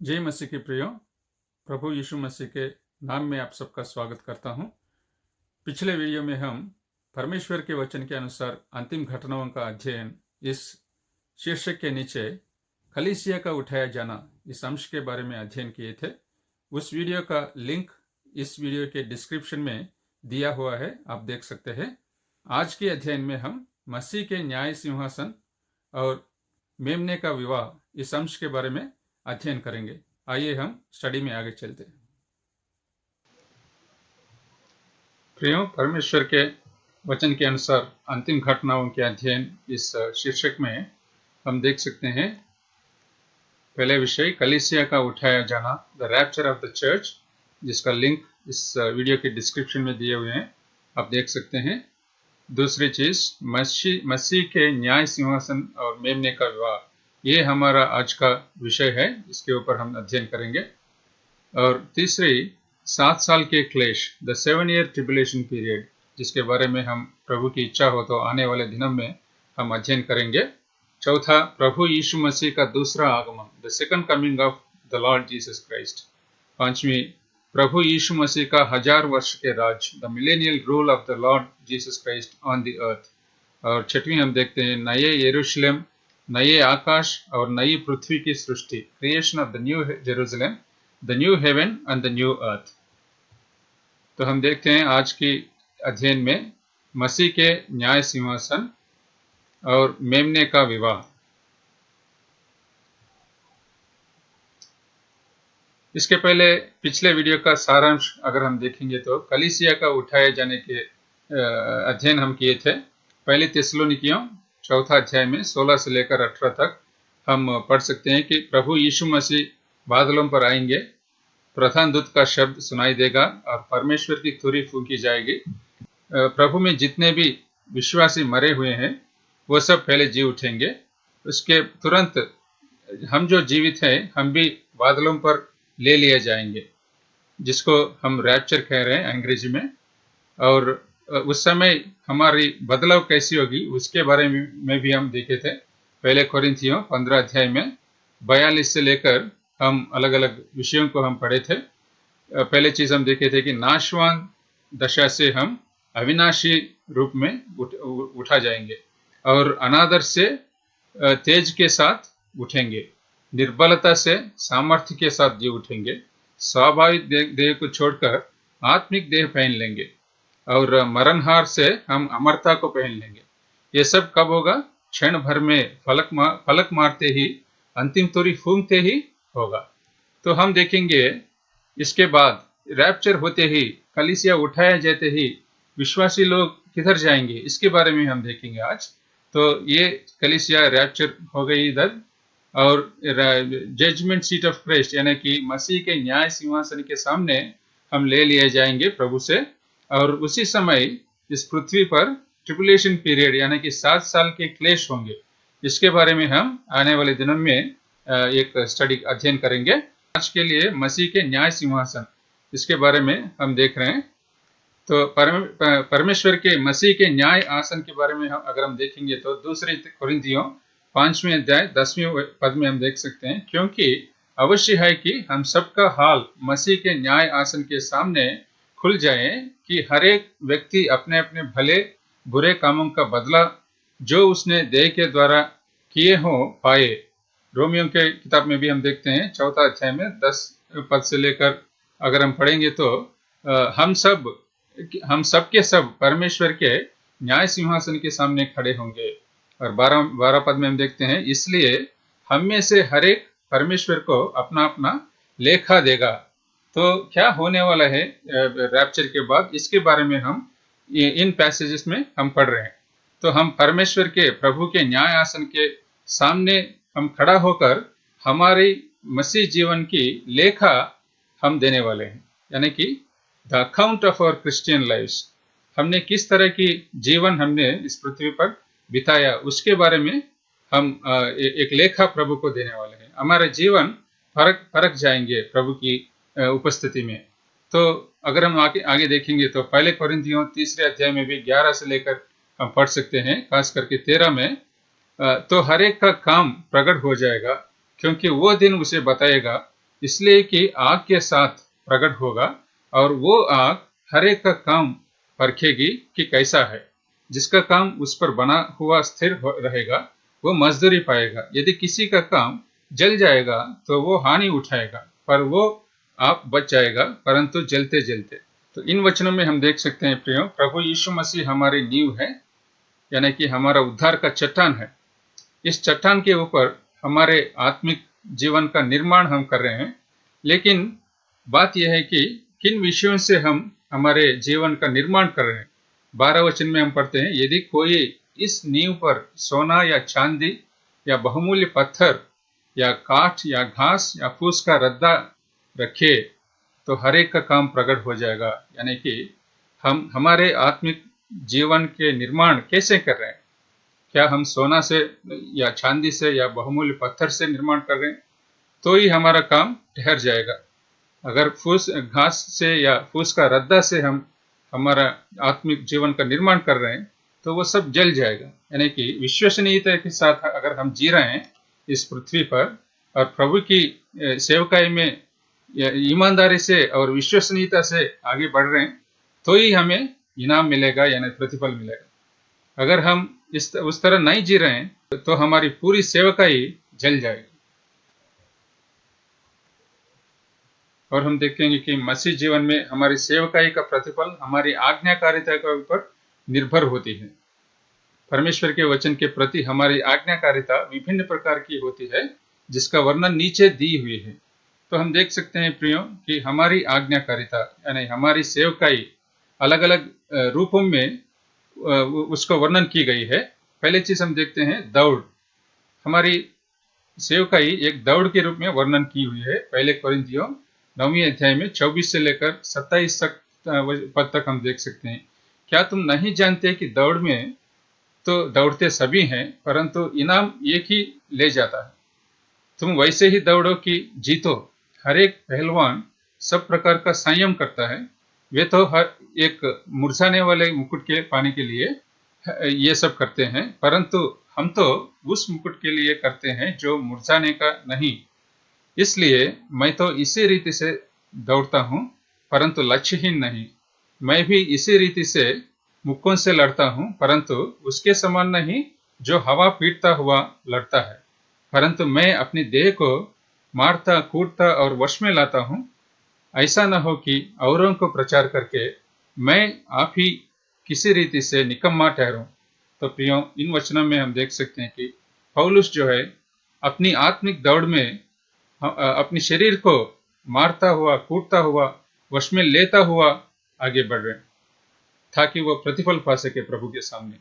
जय मसीह के प्रियो, प्रभु यीशु मसीह के नाम में आप सबका स्वागत करता हूं। पिछले वीडियो में हम परमेश्वर के वचन के अनुसार अंतिम घटनाओं का अध्ययन इस शीर्षक के नीचे कलीसिया का उठाया जाना इस अंश के बारे में अध्ययन किए थे। उस वीडियो का लिंक इस वीडियो के डिस्क्रिप्शन में दिया हुआ है, आप देख सकते हैं। आज के अध्ययन में हम मसीह के न्याय सिंहासन और मेमने का विवाह इस अंश के बारे में अध्ययन करेंगे। आइए हम स्टडी में आगे चलते हैं। प्रियो, परमेश्वर के वचन के अनुसार अंतिम घटनाओं के अध्ययन इस शीर्षक में हम देख सकते हैं। पहले विषय कलीसिया का उठाया जाना, the rapture of the church, जिसका लिंक इस वीडियो के डिस्क्रिप्शन में दिए हुए हैं, आप देख सकते हैं। दूसरी चीज मसीह के न्याय सिंहासन और मेमने का विवाह, ये हमारा आज का विषय है, इसके ऊपर हम अध्ययन करेंगे। और तीसरी 7 साल के क्लेश, द 7 ईयर ट्रिबुलेशन पीरियड, जिसके बारे में हम प्रभु की इच्छा हो तो आने वाले दिनों में हम अध्ययन करेंगे। चौथा, प्रभु यीशु मसीह का दूसरा आगमन, the second coming of the Lord Jesus Christ. पांचवी, प्रभु यीशु मसीह का 1000 वर्ष के राज, the millennial rule of the Lord Jesus Christ on the earth. और छठवीं हम देखते हैं नए यरूशलेम, नए आकाश और नई पृथ्वी की सृष्टि, creation of the new Jerusalem, the new heaven and the new earth. तो हम देखते हैं आज की अध्ययन में मसीह के न्याय सिंहासन और मेमने का विवाह। इसके पहले पिछले वीडियो का सारांश अगर हम देखेंगे तो कलीसिया का उठाए जाने के अध्ययन हम किए थे। पहले थिस्सलुनीकियों चौथा अध्याय में 16 से लेकर 18 तक हम पढ़ सकते हैं कि प्रभु यीशु मसीह बादलों पर आएंगे, प्रधान दूत का शब्द सुनाई देगा और परमेश्वर की तुरही फूंकी जाएगी। प्रभु में जितने भी विश्वासी मरे हुए हैं वो सब पहले जी उठेंगे। उसके तुरंत हम जो जीवित हैं हम भी बादलों पर ले लिए जाएंगे, जिसको हम रैप्चर कह रहे हैं अंग्रेजी में। और उस समय हमारी बदलाव कैसी होगी उसके बारे में भी हम देखे थे। पहले कोरिन्थियों 15 अध्याय में 42 से लेकर हम अलग अलग विषयों को हम पढ़े थे। पहले चीज हम देखे थे कि नाशवान दशा से हम अविनाशी रूप में उठा जाएंगे और अनादर से तेज के साथ उठेंगे, निर्बलता से सामर्थ्य के साथ जी उठेंगे, स्वाभाविक देह को छोड़कर आत्मिक देह पहन लेंगे और मरणहार से हम अमरता को पहन लेंगे। ये सब कब होगा? क्षण भर में फलक मारते ही, अंतिम तुरही फूंकते ही होगा। तो हम देखेंगे इसके बाद रैप्चर होते ही, कलीसिया उठाया जाते ही विश्वासी लोग किधर जाएंगे, इसके बारे में हम देखेंगे आज। तो ये कलीसिया रैप्चर हो गई इधर, और जजमेंट सीट ऑफ क्राइस्ट यानी कि मसीह के न्याय सिंहासन के सामने हम ले लिए जाएंगे प्रभु से। और उसी समय इस पृथ्वी पर ट्रिबुलेशन पीरियड यानी कि 7 साल के क्लेश होंगे। इसके बारे में हम आने वाले दिनों में एक स्टडी अध्ययन करेंगे। आज के लिए मसीह के न्याय सिंहासन, इसके बारे में हम देख रहे हैं। तो परमेश्वर के मसीह के न्याय आसन के बारे में अगर हम देखेंगे तो दूसरे कोरिन्थियों 5वें अध्याय 10वें पद में हम देख सकते हैं, क्योंकि अवश्य है कि हम सबका हाल मसीह के न्याय आसन के सामने खुल जाए कि हर एक व्यक्ति अपने अपने भले बुरे कामों का बदला जो उसने देह के द्वारा किए हो पाए। रोमियो के किताब में भी हम देखते हैं 4 अध्याय में 10 पद से लेकर अगर हम पढ़ेंगे तो हम सब के सब परमेश्वर के न्याय सिंहासन के सामने खड़े होंगे। और 12 पद में हम देखते हैं, इसलिए हम में से हर एक परमेश्वर को अपना अपना लेखा देगा। तो क्या होने वाला है रैप्चर के बाद, इसके बारे में हम इन पैसेजेस में हम पढ़ रहे हैं। तो हम परमेश्वर के प्रभु के न्याय आसन के सामने हम खड़ा होकर हमारी मसीह जीवन की लेखा हम देने वाले हैं, यानी कि the account of our Christian lives. हमने किस तरह की जीवन हमने इस पृथ्वी पर बिताया उसके बारे में हम एक लेखा प्रभु को देने वाले हैं। हमारे जीवन फरक जाएंगे प्रभु की उपस्थिति में। तो अगर हम आगे देखेंगे तो पहले कोरिन्थियों 3 अध्याय में भी 11 से लेकर हम पढ़ सकते हैं, खास करके 13 में। तो हर एक का काम प्रकट हो जाएगा, क्योंकि वो दिन उसे बताएगा इसलिए कि आग के साथ प्रकट होगा और वो आग हर एक का काम परखेगी कि कैसा है। जिसका काम उस पर बना हुआ स्थिर रहेगा वो मजदूरी पाएगा। यदि किसी का काम जल जाएगा तो वो हानि उठाएगा, पर वो आप बच जाएगा, परंतु जलते जलते। तो इन वचनों में हम देख सकते हैं प्रियो, प्रभु यीशु मसीह हमारी नींव है, यानी कि हमारा उद्धार का चट्टान है। इस चट्टान के ऊपर हमारे आत्मिक जीवन का निर्माण हम कर रहे हैं। लेकिन बात यह है कि किन विषयों से हम हमारे जीवन का निर्माण कर रहे हैं। 12 वचन में हम पढ़ते हैं, यदि कोई इस नींव पर सोना या चांदी या बहुमूल्य पत्थर या काठ या घास या फूस का रद्दा रखे तो हर एक का काम प्रकट हो जाएगा। यानी कि हम हमारे आत्मिक जीवन के निर्माण कैसे कर रहे हैं। क्या हम सोना से या चांदी से या बहुमूल्य पत्थर से निर्माण कर रहे हैं, तो ही हमारा काम ठहर जाएगा। अगर फूस घास से या फूस का रद्दा से हम हमारा आत्मिक जीवन का निर्माण कर रहे हैं तो वो सब जल जाएगा। यानी कि विश्वसनीयता के साथ अगर हम जी रहे हैं इस पृथ्वी पर और प्रभु की सेवकाई में ईमानदारी से और विश्वसनीयता से आगे बढ़ रहे हैं तो ही हमें इनाम मिलेगा, यानी प्रतिफल मिलेगा। अगर हम उस तरह नहीं जी रहे हैं तो हमारी पूरी सेवकाई जल जाएगी। और हम देखेंगे कि मसीह जीवन में हमारी सेवकाई का प्रतिफल हमारी आज्ञाकारिता के ऊपर निर्भर होती है। परमेश्वर के वचन के प्रति हमारी आज्ञाकारिता विभिन्न प्रकार की होती है, जिसका वर्णन नीचे दी हुई है। तो हम देख सकते हैं प्रियो कि हमारी आज्ञाकारिता यानी हमारी सेवकाई अलग अलग रूपों में उसका वर्णन की गई है। पहले चीज हम देखते हैं दौड़। हमारी सेवकाई एक दौड़ के रूप में वर्णन की हुई है। पहले कोरिन्थियों 9वीं अध्याय में 24 से लेकर 27 पद तक हम देख सकते हैं। क्या तुम नहीं जानते कि दौड़ में तो दौड़ते सभी हैं, परंतु इनाम एक ही ले जाता है। तुम वैसे ही दौड़ो कि जीतो। हर एक पहलवान सब प्रकार का संयम करता है। वे तो हर एक मुरझाने वाले मुकुट के पाने के लिए ये सब करते हैं, परंतु हम तो उस मुकुट के लिए करते हैं जो मुरझाने का नहीं। इसलिए मैं तो इसी रीति से दौड़ता हूं, परंतु लक्ष्यहीन नहीं। मैं भी इसी रीति से मुक्कों से लड़ता हूं, परंतु उसके समान नहीं जो हवा पीटता हुआ लड़ता है। परंतु मैं अपनी देह को मारता कूटता और वश में लाता हूं, ऐसा न हो कि औरों को प्रचार करके मैं आप ही किसी रीति से निकम्मा ठहरूं। तो प्रियो, इन वचनों में हम देख सकते हैं कि पौलुस जो है अपनी आत्मिक दौड़ में अपने शरीर को मारता हुआ कूटता हुआ वश में लेता हुआ आगे बढ़ रहे हैं ताकि वो प्रतिफल पा सके प्रभु के सामने।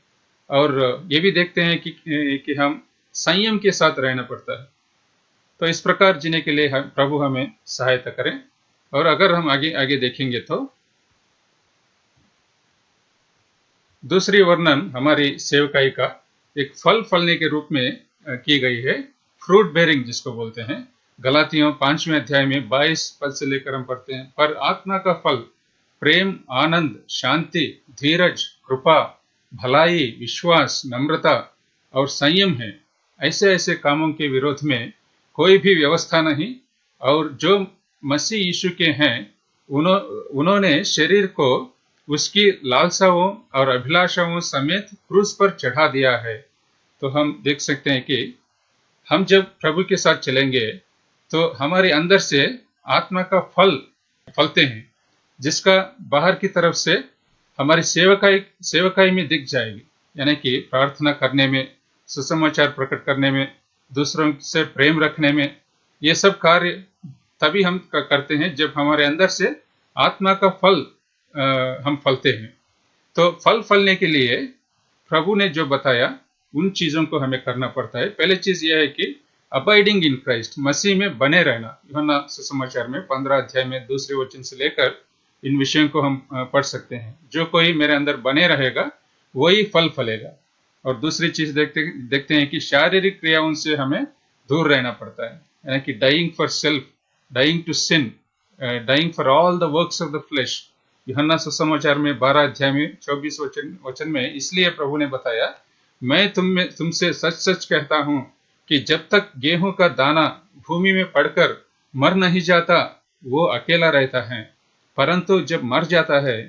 और ये भी देखते हैं कि हम संयम के साथ रहना पड़ता है। तो इस प्रकार जीने के लिए प्रभु हमें सहायता करें। और अगर हम आगे आगे देखेंगे तो दूसरी वर्णन हमारी सेवकाई का एक फल फलने के रूप में की गई है, फ्रूट बेरिंग जिसको बोलते हैं। गलातियों 5वें अध्याय में 22 पद से लेकर हम पढ़ते हैं, पर आत्मा का फल प्रेम, आनंद, शांति, धीरज, कृपा, भलाई, विश्वास, नम्रता और संयम है। ऐसे ऐसे कामों के विरोध में कोई भी व्यवस्था नहीं। और जो मसीह यीशु के हैं उन्होंने शरीर को उसकी लालसाओं और अभिलाषाओं समेत क्रूस पर चढ़ा दिया है। तो हम देख सकते हैं कि हम जब प्रभु के साथ चलेंगे तो हमारे अंदर से आत्मा का फल फलते हैं, जिसका बाहर की तरफ से हमारी सेवकाई में दिख जाएगी। यानी कि प्रार्थना करने में, सुसमाचार प्रकट करने में, दूसरों से प्रेम रखने में, ये सब कार्य तभी हम करते हैं जब हमारे अंदर से आत्मा का फल हम फलते हैं। तो फल फलने के लिए प्रभु ने जो बताया उन चीजों को हमें करना पड़ता है। पहले चीज यह है कि अबाइडिंग इन क्राइस्ट, मसीह में बने रहना। यूहन्ना सुसमाचार में 15 अध्याय में 2 वचन से लेकर इन विषयों को हम पढ़ सकते हैं। जो कोई मेरे अंदर बने रहेगा वही फल फलेगा। और दूसरी चीज देखते हैं कि शारीरिक क्रियाओं से हमें दूर रहना पड़ता है। यानी कि dying for self, dying to sin, dying for all the works of the flesh. यूहन्ना सुसमाचार में 12 अध्याय में 24 वचन में इसलिए प्रभु ने बताया, मैं तुमसे सच सच कहता हूं कि जब तक गेहूं का दाना भूमि में पड़कर मर नहीं जाता, वो अकेला रहता है, परंतु जब मर जाता है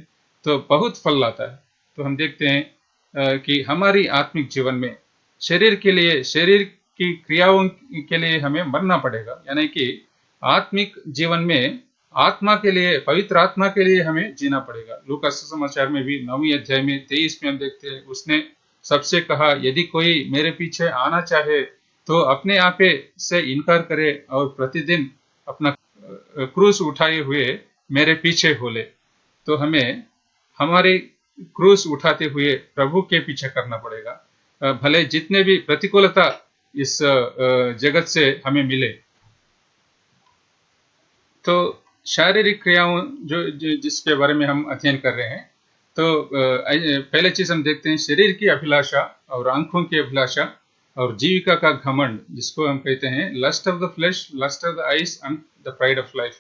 तो बहुत फल लाता है। तो हम देखते हैं कि हमारी आत्मिक जीवन में शरीर के लिए, शरीर की क्रियाओं के लिए हमें मरना पड़ेगा, यानी कि आत्मिक जीवन में आत्मा के लिए, पवित्र आत्मा के लिए हमें जीना पड़ेगा। लूका सुसमाचार में भी 9वीं अध्याय में 23 में हम देखते हैं, उसने सबसे कहा, यदि कोई मेरे पीछे आना चाहे तो अपने आपे से इनकार करे और प्रतिदिन अपना क्रूस उठाए हुए मेरे पीछे हो ले। तो हमें हमारे क्रूस उठाते हुए प्रभु के पीछे करना पड़ेगा, भले जितने भी प्रतिकूलता इस जगत से हमें मिले। तो शारीरिक क्रियाओं जिसके बारे में हम अध्ययन कर रहे हैं, तो पहले चीज हम देखते हैं शरीर की अभिलाषा और आंखों की अभिलाषा और जीविका का घमंड, जिसको हम कहते हैं lust of the flesh, lust of the eyes and the pride of life.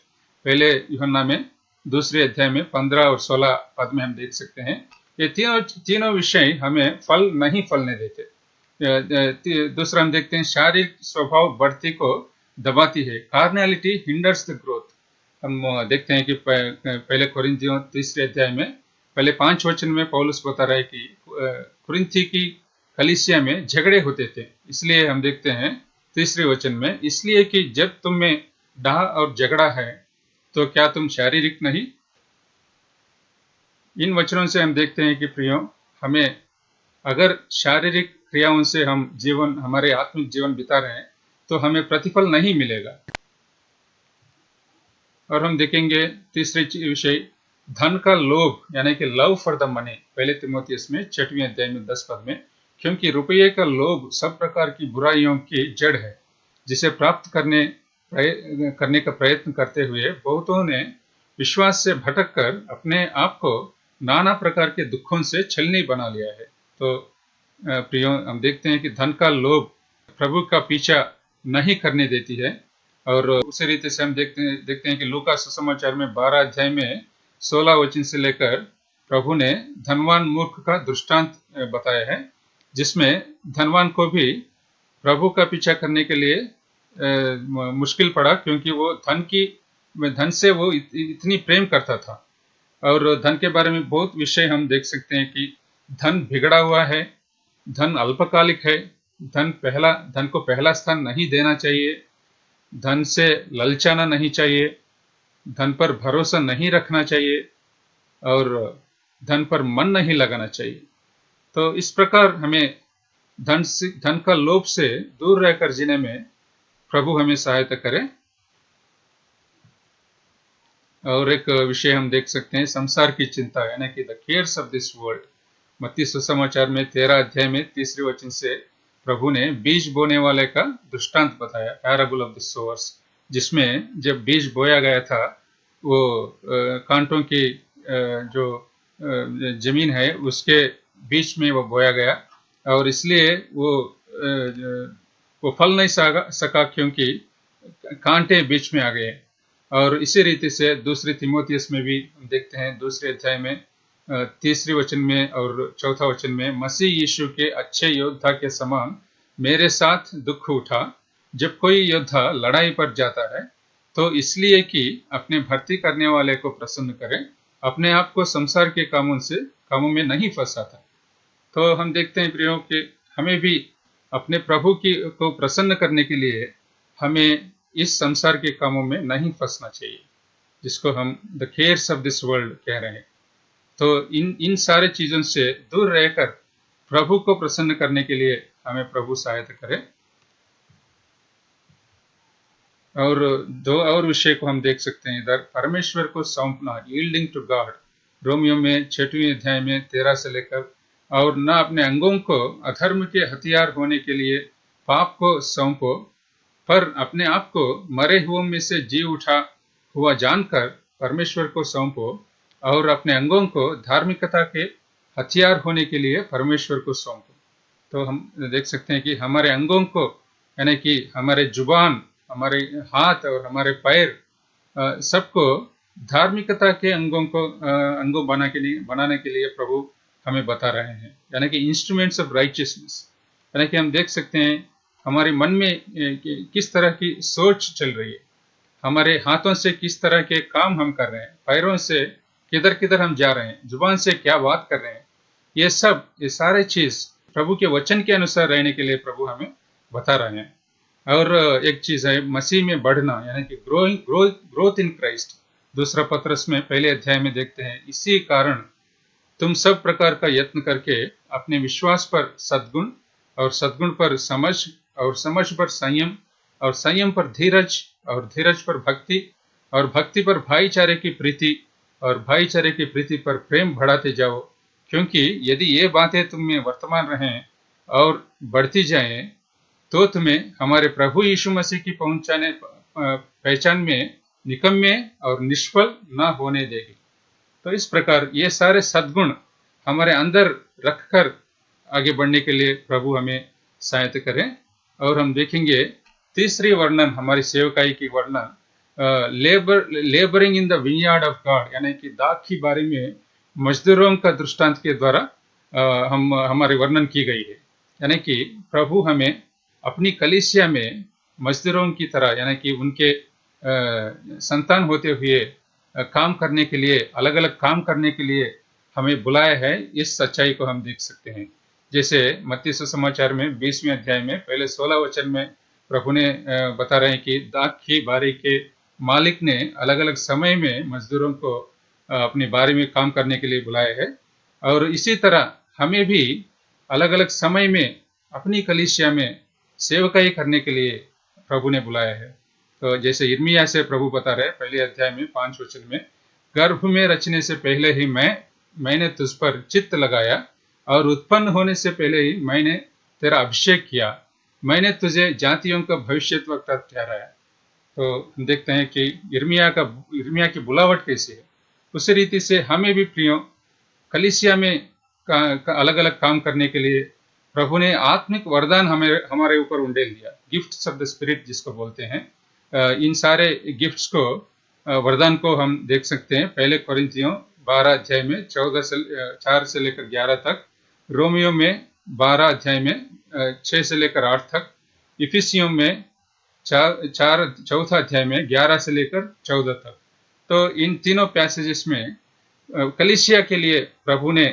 पहले यूहन्ना में 2 अध्याय में 15 और 16 पद में हम देख सकते हैं। ये तीनों विषय हमें फल नहीं फलने देते। दूसरा हम देखते हैं शारीरिक स्वभाव बढ़ती को दबाती है, कार्नैलिटी हिंडर्स द ग्रोथ। हम देखते हैं कि पहले कोरिन्थियों 3 अध्याय में पहले 5 वचन में पौलुस बता रहा है कि कुरिन्थी की कलीसिया में झगड़े होते थे। इसलिए हम देखते हैं 3 वचन में, इसलिए कि जब तुम में डाह और झगड़ा है तो क्या तुम शारीरिक नहीं। इन वचनों से हम देखते हैं कि प्रियो, हमें अगर शारीरिक क्रियाओं से हम जीवन, हमारे आत्मिक जीवन बिता रहे हैं तो हमें प्रतिफल नहीं मिलेगा। और हम देखेंगे तीसरे विषय, धन का लोभ, यानी कि लव फॉर द मनी। पहले तिमोथियस में 6वें अध्याय में 10 पद में, क्योंकि रुपये का लोभ सब प्रकार की बुराइयों की जड़ है, जिसे प्राप्त करने का प्रयत्न करते हुए बहुतों ने विश्वास से भटक कर अपने आप को नाना प्रकार के दुखों से छलनी बना लिया है। तो प्रियो, हम देखते हैं कि धन का लोभ प्रभु का पीछा नहीं करने देती है। और उसी रीति से हम देखते हैं कि लूका सुसमाचार में 12 अध्याय में 16 वचन से लेकर प्रभु ने धनवान मूर्ख का दृष्टांत बताया है, जिसमें धनवान को भी प्रभु का पीछा करने के लिए मुश्किल पड़ा, क्योंकि वो धन से वो इतनी प्रेम करता था। और धन के बारे में बहुत विषय हम देख सकते हैं कि धन बिगड़ा हुआ है, धन अल्पकालिक है, धन को पहला स्थान नहीं देना चाहिए, धन से ललचाना नहीं चाहिए, धन पर भरोसा नहीं रखना चाहिए और धन पर मन नहीं लगाना चाहिए। तो इस प्रकार हमें धन का लोभ से दूर रहकर जीने में प्रभु हमें सहायता करे। और एक विषय हम देख सकते हैं संसार की चिंता, यानी कि the cares of this world. मत्ती सुसमाचार में 13 अध्याय में 3 वचन से प्रभु ने बीज बोने वाले का दृष्टांत बताया, पैराबल ऑफ द सोअर्स, जिसमें जब बीज बोया गया था वो कांटों की जो जमीन है उसके बीच में वो बोया गया, और इसलिए वो फल नहीं सका क्योंकि कांटे बीच में आ गए। और इसी रीति से 2 तिमोथियस में भी हम देखते हैं 2 अध्याय में 3 वचन में और 4 वचन में, मसीह यीशु के अच्छे योद्धा के समान मेरे साथ दुख उठा। जब कोई योद्धा लड़ाई पर जाता है तो इसलिए कि अपने भर्ती करने वाले को प्रसन्न करे, अपने आप को संसार के कामों में नहीं फंसाता। तो हम देखते हैं प्रियो कि हमें भी अपने प्रभु को प्रसन्न करने के लिए हमें इस संसार के कामों में नहीं फंसना चाहिए, जिसको हम the cares of this world कह रहे हैं। तो इन सारे चीजों से दूर रहकर प्रभु को प्रसन्न करने के लिए हमें प्रभु सहायता करे। और 2 और विषय को हम देख सकते हैं इधर, परमेश्वर को सौंपना, यील्डिंग टू गॉड। रोमियो में 6वें अध्याय में 13 से लेकर, और न अपने अंगों को अधर्म के हथियार होने के लिए पाप को सौंपो, पर अपने आप को मरे हुओं में से जी उठा हुआ जानकर परमेश्वर को सौंपो, और अपने अंगों को धार्मिकता के हथियार होने के लिए परमेश्वर को सौंपो। तो हम देख सकते हैं कि हमारे अंगों को, यानी कि हमारे जुबान, हमारे हाथ और हमारे पैर, सबको धार्मिकता के अंगों बनाने के लिए प्रभु हमें बता रहे हैं, यानी कि इंस्ट्रूमेंट्स ऑफ राइचियसनेस। यानी कि हम देख सकते हैं हमारे मन में किस तरह की सोच चल रही है। हमारे हाथों से किस तरह के काम हम कर रहे हैं, पैरों से किधर किधर हम जा रहे हैं, जुबान से क्या बात कर रहे हैं, ये सारे चीज प्रभु के वचन के अनुसार रहने के लिए प्रभु हमें बता रहे हैं। और एक चीज है मसीह में बढ़ना, यानी कि ग्रोथ इन क्राइस्ट। दूसरा पत्रस में पहले अध्याय में देखते हैं, इसी कारण तुम सब प्रकार का यत्न करके अपने विश्वास पर सद्गुण, और सद्गुण पर समझ, और समझ पर संयम, और संयम पर धीरज, और धीरज पर भक्ति, और भक्ति पर भाईचारे की प्रीति, और भाईचारे की प्रीति पर प्रेम बढ़ाते जाओ। क्योंकि यदि ये बातें तुम में वर्तमान रहें और बढ़ती जाएं, तो तुम्हें हमारे प्रभु यीशु मसीह की पहचान में निकम्मे और निष्फल न होने देगी। तो इस प्रकार ये सारे सद्गुण हमारे अंदर रखकर आगे बढ़ने के लिए प्रभु हमें सहायता करें। और हम देखेंगे तीसरी वर्णन, हमारी सेवकाई की वर्णन, labouring in the vineyard of God, यानी कि दाख की बारी में मजदूरों का दृष्टांत के द्वारा हमारी वर्णन की गई है। यानी कि प्रभु हमें अपनी कलीसिया में मजदूरों की तरह, यानी कि उनके संतान होते हुए काम करने के लिए, अलग अलग काम करने के लिए हमें बुलाया है। इस सच्चाई को हम देख सकते हैं। जैसे मत्ती सुसमाचार में 20वें अध्याय में पहले 16 वचन में प्रभु ने बता रहे हैं कि दाख की बारी के मालिक ने अलग अलग समय में मजदूरों को अपनी बारी में काम करने के लिए बुलाया है। और इसी तरह हमें भी अलग अलग समय में अपनी कलीसिया में सेवकाई करने के लिए प्रभु ने बुलाया है। तो जैसे यिर्मयाह से प्रभु बता रहे हैं पहले अध्याय में 5 वचन में, गर्भ में रचने से पहले ही मैंने तुझ पर चित्त लगाया, और उत्पन्न होने से पहले ही मैंने तेरा अभिषेक किया, मैंने तुझे जातियों का भविष्यद्वक्ता ठहराया। तो देखते हैं कि यिर्मयाह की बुलावट कैसी है। उसी रीति से हमें भी प्रियो कलीसिया में अलग अलग काम करने के लिए प्रभु ने आत्मिक वरदान हमारे ऊपर उंडेल दिया, गिफ्ट्स ऑफ द स्पिरिट जिसको बोलते हैं। इन सारे गिफ्ट्स को, वरदान को हम देख सकते हैं पहले कोरिन्थियों 12 अध्याय में 4 से लेकर 11 तक, रोमियो में 12 अध्याय में 6 से लेकर 8 तक, इफिसियों में 4 अध्याय में 11 से लेकर 14 तक। तो इन तीनों पैसेजेस में कलीसिया के लिए प्रभु ने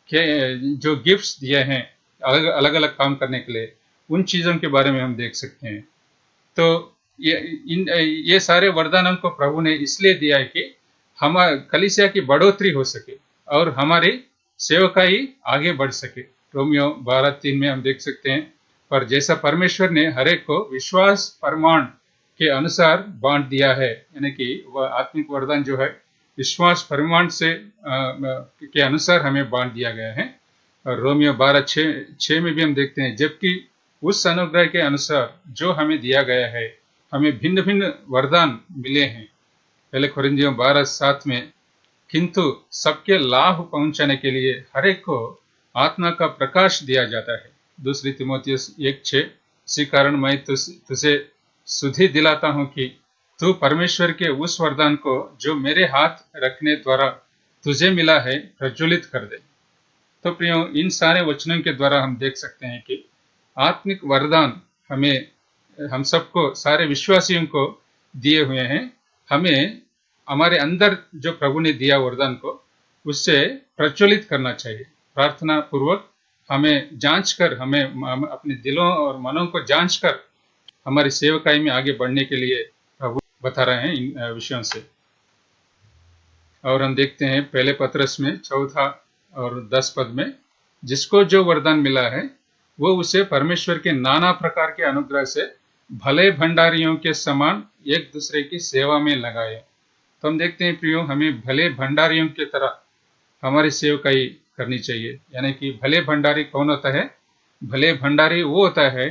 जो गिफ्ट्स दिए हैं अलग अलग काम करने के लिए, उन चीजों के बारे में हम देख सकते हैं। तो ये सारे वरदानों को प्रभु ने इसलिए दिया है कि हम कलीसिया की बढ़ोतरी हो सके और हमारी सेवकाई आगे बढ़ सके। रोमियो 12:3 में हम देख सकते हैं, पर जैसा परमेश्वर ने हरेक को विश्वास प्रमाण के अनुसार बांट दिया है, यानी कि वह आत्मिक वरदान जो है विश्वास प्रमाण से के अनुसार हमें बांट दिया गया है। और रोमियो 12:6 में भी हम देखते हैं, जबकि उस अनुग्रह के अनुसार जो हमें दिया गया है, हमें भिन्न भिन्न वरदान मिले हैं। पहले कोरिन्थियों 12:7 में, किंतु सबके लाभ पहुंचाने के लिए हर एक को आत्मा का प्रकाश दिया जाता है। दूसरी तिमोथियुस 1:6, इसी कारण मैं तुझे सुधि दिलाता हूं कि तू परमेश्वर के उस वरदान को जो मेरे हाथ रखने द्वारा तुझे मिला है प्रज्वलित कर दे। तो प्रियो, इन सारे वचनों के द्वारा हम देख सकते हैं कि आत्मिक वरदान हम सबको, सारे विश्वासियों को दिए हुए हैं। हमें हमारे अंदर जो प्रभु ने दिया वरदान को, उससे प्रज्वलित करना चाहिए। प्रार्थना पूर्वक हमें जांच कर, हम अपने दिलों और मनों को जांच कर हमारी सेवकाई में आगे बढ़ने के लिए प्रभु बता रहे हैं इन विषयों से। और हम देखते हैं पहले पत्रस में 4 और 10 पद में, जिसको जो वरदान मिला है वो उसे परमेश्वर के नाना प्रकार के अनुग्रह से भले भंडारियों के समान एक दूसरे की सेवा में लगाए। तो हम देखते हैं प्रियो, हमें भले भंडारियों की तरह हमारी सेवकाई करनी चाहिए। यानी कि भले भंडारी कौन होता है? भले भंडारी वो होता है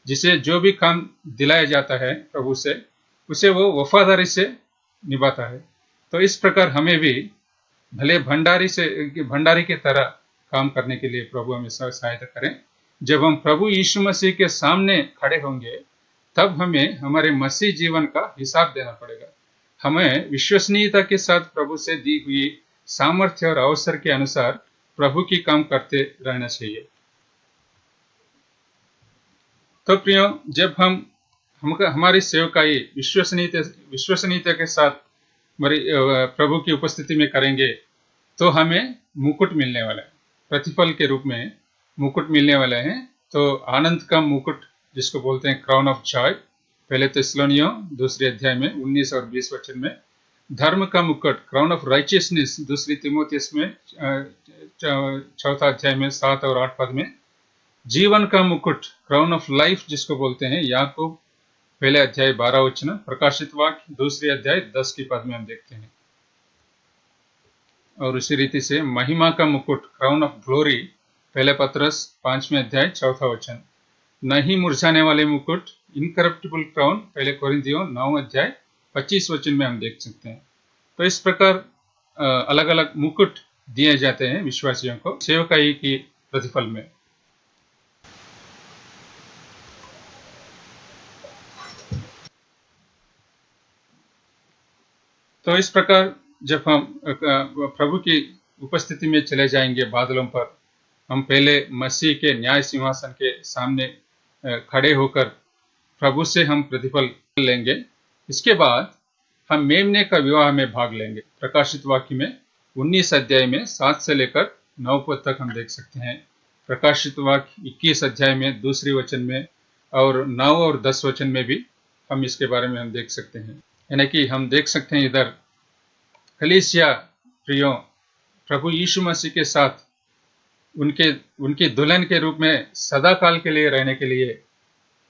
जिसे जो भी काम दिलाया जाता है प्रभु से, उसे वो वफादारी से निभाता है। तो इस प्रकार हमें भी भले भंडारी की तरह काम करने के लिए प्रभु हमें सहायता करें। जब हम प्रभु यीशु मसीह के सामने खड़े होंगे, तब हमें हमारे मसीह जीवन का हिसाब देना पड़ेगा। हमें विश्वसनीयता के साथ प्रभु से दी हुई सामर्थ्य और अवसर के अनुसार प्रभु की काम करते रहना चाहिए। तो प्रियो, जब हम हमारी सेवकाई विश्वसनीयता के साथ हमारी प्रभु की उपस्थिति में करेंगे तो हमें मुकुट मिलने वाला है, प्रतिफल के रूप में मुकुट मिलने वाला है। तो आनंद का मुकुट जिसको बोलते हैं क्राउन ऑफ जॉय, पहले थिस्सलुनीयों दूसरे अध्याय में 19 और 20 वचन में। धर्म का मुकुट क्राउन ऑफ राइचियसनेस दूसरी तिमोथियस में चौथा अध्याय में 7 और 8 पद में। जीवन का मुकुट क्राउन ऑफ लाइफ जिसको बोलते हैं याकूब पहले अध्याय 12 वचन, प्रकाशित वाक्य दूसरे अध्याय 10 की पद में हम देखते हैं। और उसी रीति से महिमा का मुकुट क्राउन ऑफ ग्लोरी पहले पत्रस 5वें अध्याय 4था वचन। नहीं मुरझाने वाले मुकुट इनकरप्टिबल क्राउन पहले कोरिन्थियों 9 अध्याय 25 वचन में हम देख सकते हैं। तो इस प्रकार अलग अलग मुकुट दिए जाते हैं विश्वासियों को सेवकाई की प्रतिफल में। तो इस प्रकार जब हम प्रभु की उपस्थिति में चले जाएंगे बादलों पर, हम पहले मसीह के न्याय सिंहासन के सामने खड़े होकर प्रभु से हम प्रतिफल लेंगे। इसके बाद हम मेमने का विवाह में भाग लेंगे। प्रकाशित वाक्य में 19 अध्याय में 7 से लेकर 9 पद तक हम देख सकते हैं। प्रकाशित वाक्य 21 अध्याय में दूसरी वचन में और 9 और 10 वचन में भी हम इसके बारे में हम देख सकते हैं। यानी कि हम देख सकते हैं इधर कलीसिया प्रियो प्रभु यीशु मसीह के साथ उनकी दुल्हन के रूप में सदा काल के लिए रहने के लिए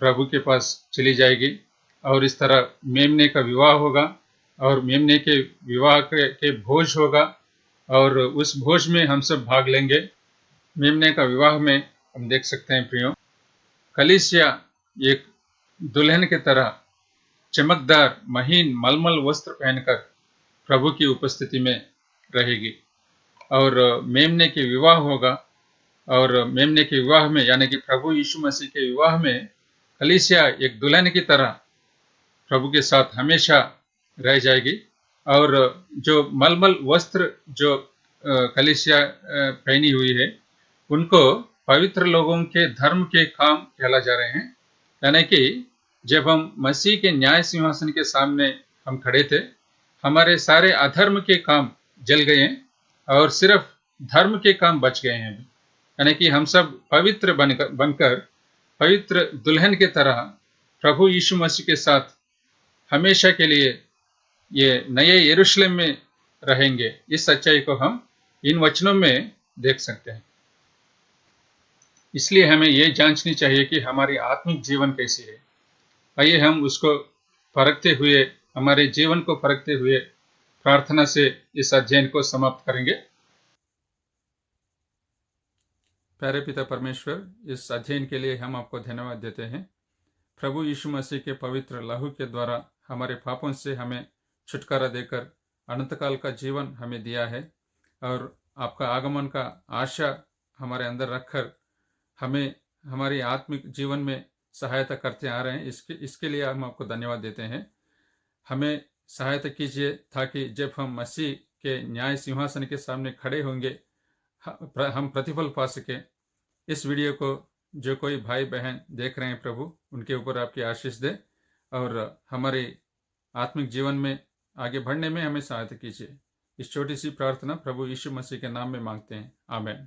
प्रभु के पास चली जाएगी। और इस तरह मेमने का विवाह होगा और मेमने के विवाह के भोज होगा और उस भोज में हम सब भाग लेंगे। मेमने का विवाह में हम देख सकते हैं प्रियो कलीसिया एक दुल्हन के तरह चमकदार महीन मलमल वस्त्र पहनकर प्रभु की उपस्थिति में रहेगी। और मेमने के विवाह होगा और मेमने के विवाह में यानी कि प्रभु यीशु मसीह के विवाह में कलीसिया एक दुल्हन की तरह प्रभु के साथ हमेशा रह जाएगी। और जो मलमल वस्त्र जो कलीसिया पहनी हुई है उनको पवित्र लोगों के धर्म के काम कहला जा रहे हैं। यानी कि जब हम मसीह के न्याय सिंहासन के सामने हम खड़े थे, हमारे सारे अधर्म के काम जल गए हैं और सिर्फ धर्म के काम बच गए हैं। यानी कि हम सब पवित्र बनकर पवित्र दुल्हन के तरह प्रभु यीशु मसीह के साथ हमेशा के लिए ये नए यरूशलेम में रहेंगे। इस सच्चाई को हम इन वचनों में देख सकते हैं। इसलिए हमें यह जांचनी चाहिए कि हमारी आत्मिक जीवन कैसी है। आइए हम उसको परखते हुए, हमारे जीवन को परखते हुए प्रार्थना से इस अध्ययन को समाप्त करेंगे। प्यारे पिता परमेश्वर, इस अध्ययन के लिए हम आपको धन्यवाद देते हैं। प्रभु यीशु मसीह के पवित्र लहू के द्वारा हमारे पापों से हमें छुटकारा देकर अनंतकाल का जीवन हमें दिया है और आपका आगमन का आशा हमारे अंदर रखकर हमें हमारी आत्मिक जीवन में सहायता करते आ रहे हैं। इसके लिए हम आपको धन्यवाद देते हैं। हमें सहायता कीजिए ताकि जब हम मसीह के न्याय सिंहासन के सामने खड़े होंगे हम प्रतिफल पा सके। इस वीडियो को जो कोई भाई बहन देख रहे हैं प्रभु, उनके ऊपर आपकी आशीष दे और हमारे आत्मिक जीवन में आगे बढ़ने में हमें सहायता कीजिए। इस छोटी सी प्रार्थना प्रभु यीशु मसीह के नाम में मांगते हैं, आमीन।